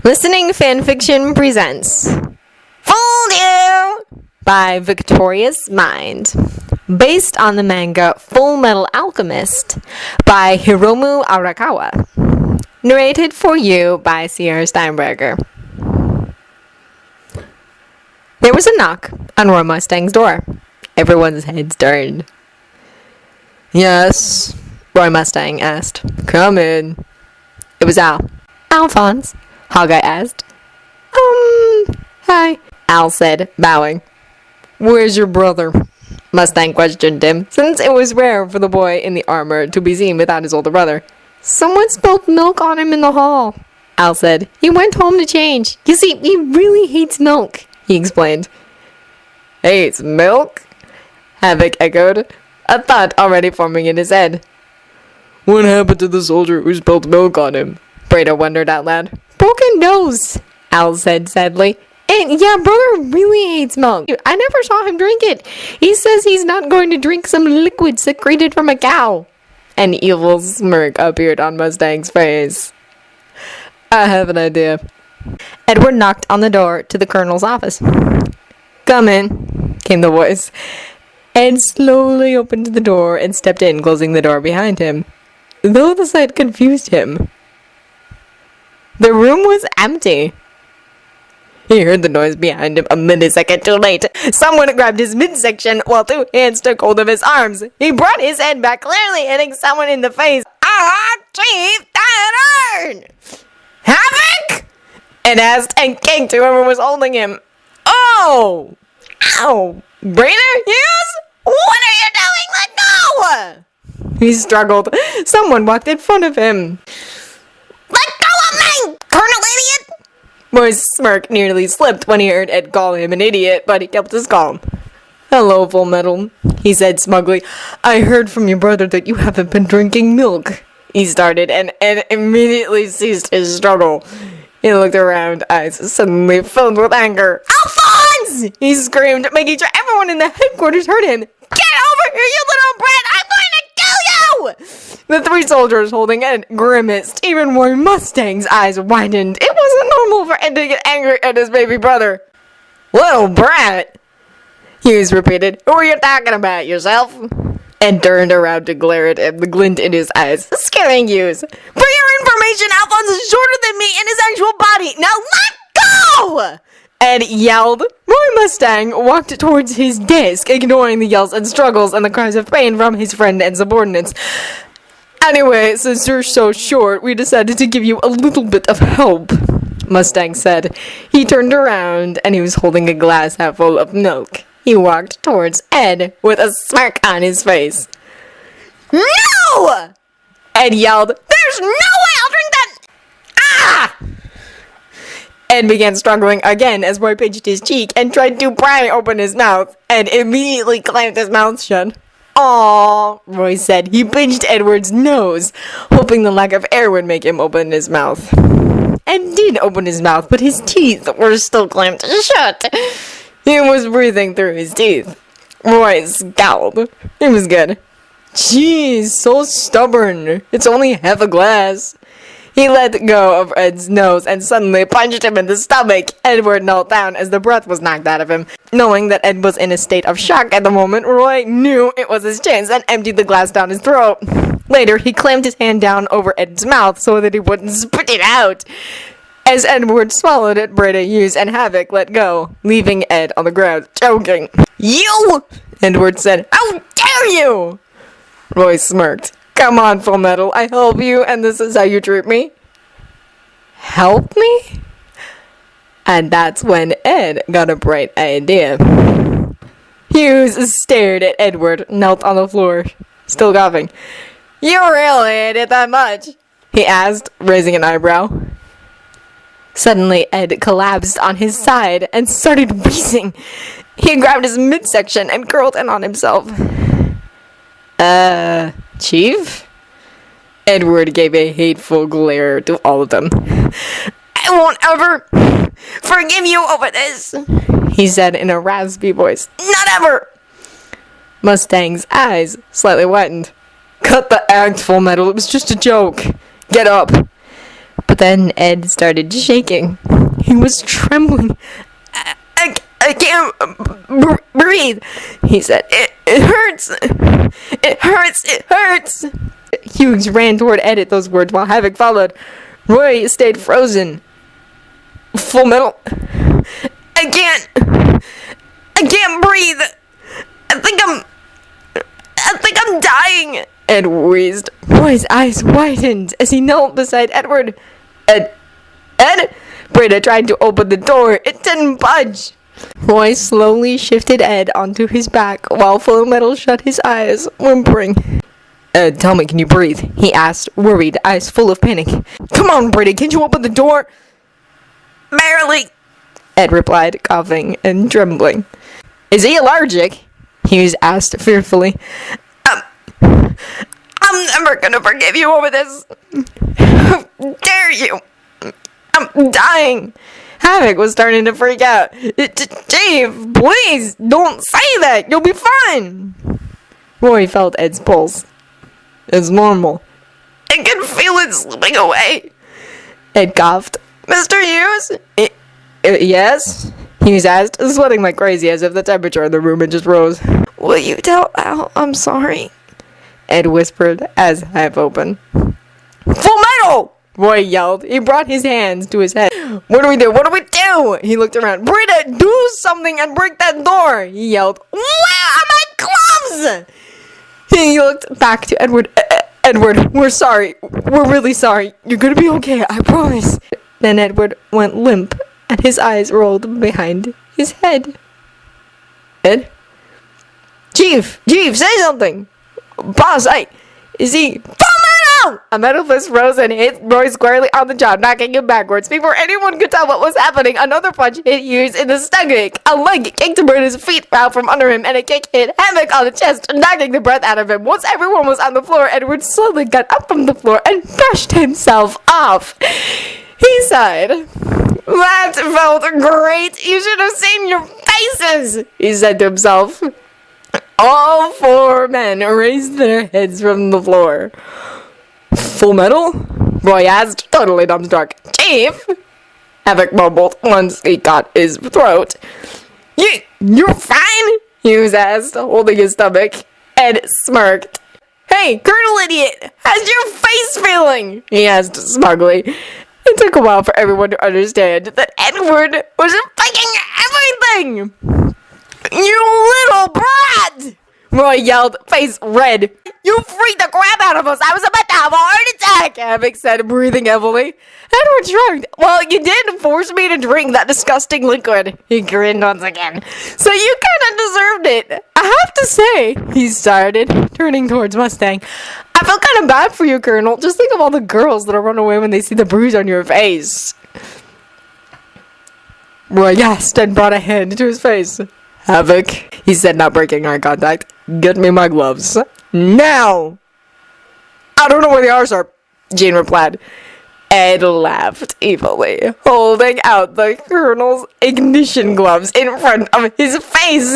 Listening Fanfiction presents Fooled You by Victorious Mind, based on the manga Fullmetal Alchemist by Hiromu Arakawa, narrated for you by Sierra Steinberger. There was a knock on Roy Mustang's door. Everyone's heads turned. "Yes?" Roy Mustang asked. "Come in." It was Al. "Alphonse?" Hawkeye asked. Hi," Al said, bowing. "Where's your brother?" Mustang questioned him, since it was rare for the boy in the armor to be seen without his older brother. "Someone spilled milk on him in the hall," Al said. "He went home to change. You see, he really hates milk," he explained. "Hates milk?" Havoc echoed, a thought already forming in his head. "What happened to the soldier who spilled milk on him?" Breda wondered out loud. "Broken nose," Al said sadly. "And yeah, brother really hates milk. I never saw him drink it. He says he's not going to drink some liquid secreted from a cow." An evil smirk appeared on Mustang's face. "I have an idea." Edward knocked on the door to the colonel's office. "Come in," came the voice. Ed slowly opened the door and stepped in, closing the door behind him, though the sight confused him. The room was empty. He heard the noise behind him a millisecond too late. Someone grabbed his midsection while two hands took hold of his arms. He brought his head back, clearly hitting someone in the face. "Chief Tanner! Havoc?" Ed asked and kicked whoever was holding him. "Oh! Ow! Brainer Hughes? What are you doing? Let go!" He struggled. Someone walked in front of him. "Let go of me, Colonel Idiot!" Roy's smirk nearly slipped when he heard Ed call him an idiot, but he kept his calm. "Hello, Fullmetal," he said smugly. "I heard from your brother that you haven't been drinking milk." He started, and Ed immediately ceased his struggle. He looked around, eyes suddenly filled with anger. "Alphonse!" he screamed, making sure everyone in the headquarters heard him. "Get over here, you little brat! I'm going to kill you!" The three soldiers holding Ed grimaced. Even Roy Mustang's eyes widened. It wasn't normal for Ed to get angry at his baby brother. "Little brat," Hughes repeated. "Who are you talking about, yourself?" Ed turned around to glare at him, the glint in his eyes, scaring Hughes. "For your information, Alphonse is shorter than me in his actual body. Now let go!" Ed yelled. Roy Mustang walked towards his desk, ignoring the yells and struggles and the cries of pain from his friend and subordinates. "Anyway, since you're so short, we decided to give you a little bit of help," Mustang said. He turned around, and he was holding a glass half full of milk. He walked towards Ed with a smirk on his face. "No!" Ed yelled. "There's no way I'll drink that! Ah!" Ed began struggling again as Roy pinched his cheek and tried to pry open his mouth. Ed immediately clamped his mouth shut. "Aww," Roy said. He pinched Edward's nose, hoping the lack of air would make him open his mouth. Ed did open his mouth, but his teeth were still clamped shut. He was breathing through his teeth. Roy scowled. It was good. "Jeez, so stubborn. It's only half a glass." He let go of Ed's nose and suddenly punched him in the stomach. Edward knelt down as the breath was knocked out of him. Knowing that Ed was in a state of shock at the moment, Roy knew it was his chance and emptied the glass down his throat. Later, he clamped his hand down over Ed's mouth so that he wouldn't spit it out. As Edward swallowed it, Breda, Hughes, and Havoc let go, leaving Ed on the ground, choking. "You!" Edward said. "How dare you!" Roy smirked. "Come on, Fullmetal, I help you, and this is how you treat me." "Help me?" And that's when Ed got a bright idea. Hughes stared at Edward, knelt on the floor, still coughing. "You really ate it that much?" he asked, raising an eyebrow. Suddenly, Ed collapsed on his side and started wheezing. He grabbed his midsection and curled in on himself. Chief?" Edward gave a hateful glare to all of them. "I won't ever forgive you over this," he said in a raspy voice. "Not ever." Mustang's eyes slightly widened. "Cut the act, Fullmetal. It was just a joke. Get up." But But then Ed started shaking. He was trembling. I can't breathe, he said. It hurts. It hurts. It hurts. Hughes ran toward Ed at those words while Havoc followed. Roy stayed frozen. Fullmetal. I can't breathe. I think I'm dying. Ed wheezed. Roy's eyes widened as he knelt beside Edward. Ed? Britta tried to open the door. It didn't budge. Roy slowly shifted Ed onto his back while Fullmetal shut his eyes, whimpering. Ed, tell me, can you breathe? He asked, worried, eyes full of panic. Come on, Britta, can't you open the door? Barely, Ed replied, coughing and trembling. Is he allergic? Hughes asked fearfully. I'm never gonna forgive you over this. How dare you? I'm dying. Havoc was starting to freak out. Dave, please, don't say that. You'll be fine. Roy felt Ed's pulse. It's normal. I can feel it slipping away. Ed coughed. Mr. Hughes? Yes? Hughes asked, sweating like crazy as if the temperature in the room had just rose. Will you tell Al I'm sorry? Ed whispered as half open. Fullmetal! Roy yelled. He brought his hands to his head. What do we do? What do we do? He looked around. Britta, do something and break that door! He yelled. Where are my gloves? He looked back to Edward. Edward, we're sorry. We're really sorry. You're gonna be okay, I promise. Then Edward went limp and his eyes rolled behind his head. Ed? Chief, say something! Boss, is he... Fullmetal! A metal fist rose and hit Roy squarely on the jaw, knocking him backwards. Before anyone could tell what was happening, another punch hit Hughes in the stomach. A leg kicked Britta's feet out from under him, and a kick hit Havoc on the chest, knocking the breath out of him. Once everyone was on the floor, Edward slowly got up from the floor and brushed himself off. He sighed. That felt great. You should have seen your faces, he said to himself. All four men raised their heads from the floor. Fullmetal? Roy asked, totally dumbstruck. Chief? Havoc mumbled once he got his throat. You're fine? Hughes asked, holding his stomach. Ed smirked. Hey, Colonel Idiot, how's your face feeling? He asked smugly. It took a while for everyone to understand that Edward was faking everything. You little brat! Roy yelled, face red. You freaked the crap out of us! I was about to have a heart attack! Havoc said, breathing heavily. Edward shrugged. Well, you did force me to drink that disgusting liquid. He grinned once again. So you kinda deserved it. I have to say, he started, turning towards Mustang. I feel kinda bad for you, Colonel. Just think of all the girls that'll run away when they see the bruise on your face. Roy gasped and brought a hand to his face. Havoc, he said, not breaking eye contact. Get me my gloves. Now! I don't know where the R's are, Jean replied. Ed laughed evilly, holding out the Colonel's ignition gloves in front of his face.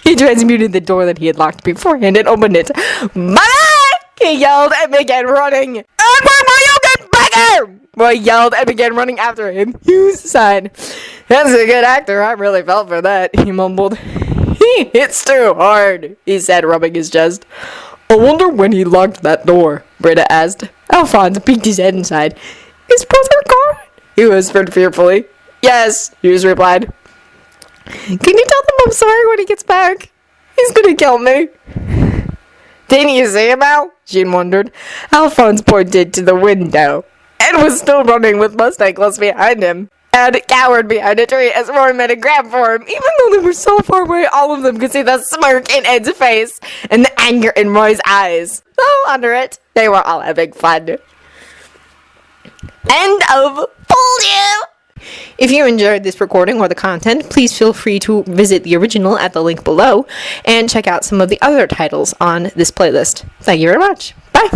He transmuted the door that he had locked beforehand and opened it. Bye! He yelled and began running. Edward, will you get back here? Roy yelled and began running after him. Hughes sighed. That's a good actor. I really felt for that, he mumbled. He hits too hard, he said, rubbing his chest. I wonder when he locked that door, Britta asked. Alphonse peeked his head inside. Is brother gone? He whispered fearfully. Yes, Hughes replied. Can you tell them I'm sorry when he gets back? He's gonna kill me. Didn't you see him, Al? Jean wondered. Alphonse pointed to the window. Ed was still running with Mustang close behind him. Ed cowered behind a tree as Roy made a grab for him. Even though they were so far away, all of them could see the smirk in Ed's face and the anger in Roy's eyes. So, under it, they were all having fun. End of Fooled You! If you enjoyed this recording or the content, please feel free to visit the original at the link below and check out some of the other titles on this playlist. Thank you very much. Bye!